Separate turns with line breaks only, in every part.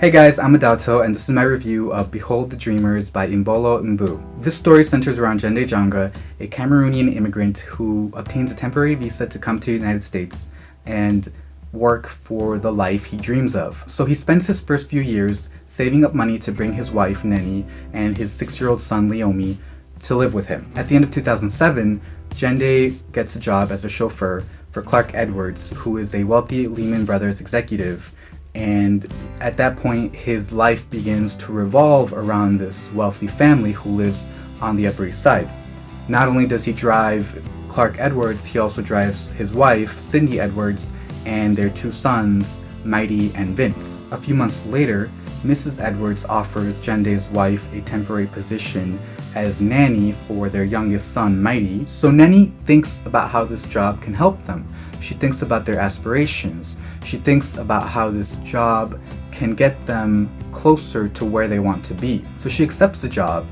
Hey guys, I'm Adato, and this is my review of Behold the Dreamers by Imbolo Mbue. This story centers around Jende Janga, a Cameroonian immigrant who obtains a temporary visa to come to the United States and work for the life he dreams of. So he spends his first few years saving up money to bring his wife, Neni, and his 6-year-old son, Leomi, to live with him. At the end of 2007, Jende gets a job as a chauffeur for Clark Edwards, who is a wealthy Lehman Brothers executive. And at that point, his life begins to revolve around this wealthy family who lives on the Upper East Side. Not only does he drive Clark Edwards, he also drives his wife, Cindy Edwards, and their 2 sons, Mighty and Vince. A few months later, Mrs. Edwards offers Jende's wife a temporary position as nanny for their youngest son, Mighty. So Neni thinks about how this job can help them. She thinks about their aspirations. She thinks about how this job can get them closer to where they want to be. So she accepts the job,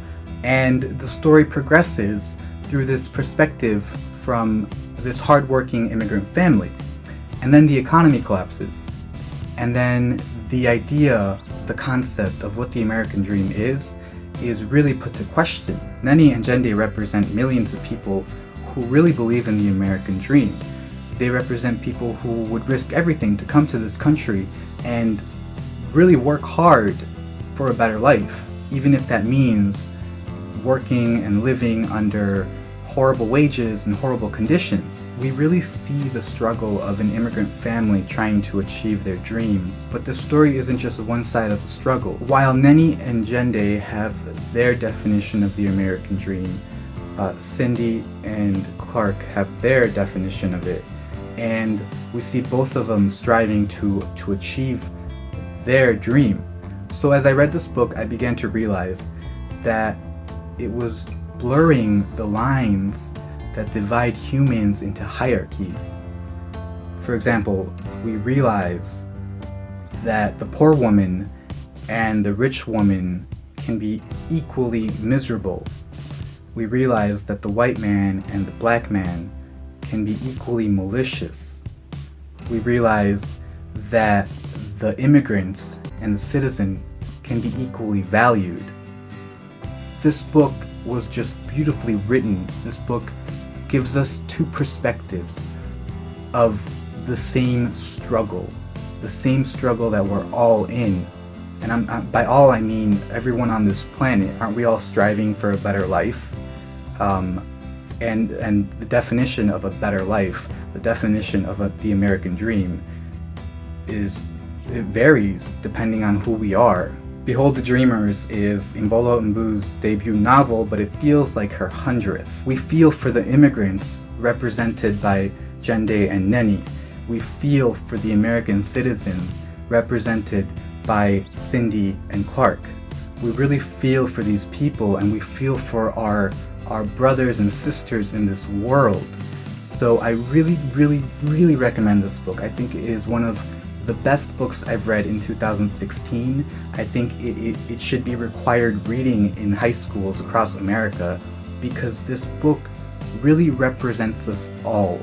and the story progresses through this perspective from this hardworking immigrant family. And then the economy collapses. And then the idea, the concept of what the American dream is really put to question. Neni and Jende represent millions of people who really believe in the American dream. They represent people who would risk everything to come to this country and really work hard for a better life, even if that means working and living under horrible wages and horrible conditions. We really see the struggle of an immigrant family trying to achieve their dreams, but the story isn't just one side of the struggle. While Neni and Jende have their definition of the American dream, Cindy and Clark have their definition of it, and we see both of them striving to achieve their dream. So as I read this book, I began to realize that it was blurring the lines that divide humans into hierarchies. For example, we realize that the poor woman and the rich woman can be equally miserable. We realize that the white man and the black man can be equally malicious. We realize that the immigrants and the citizen can be equally valued. This book was just beautifully written. This book gives us 2 perspectives of the same struggle that we're all in. And by all I mean everyone on this planet. Aren't we all striving for a better life? And the definition of a better life, the definition of the American dream, it varies depending on who we are. Behold the Dreamers is Imbolo Mbue's debut novel, but it feels like her 100th. We feel for the immigrants represented by Jende and Neni. We feel for the American citizens represented by Cindy and Clark. We really feel for these people, and we feel for our brothers and sisters in this world. So I really recommend this book. I think it is one of the best books I've read in 2016. I think it should be required reading in high schools across America, because this book really represents us all.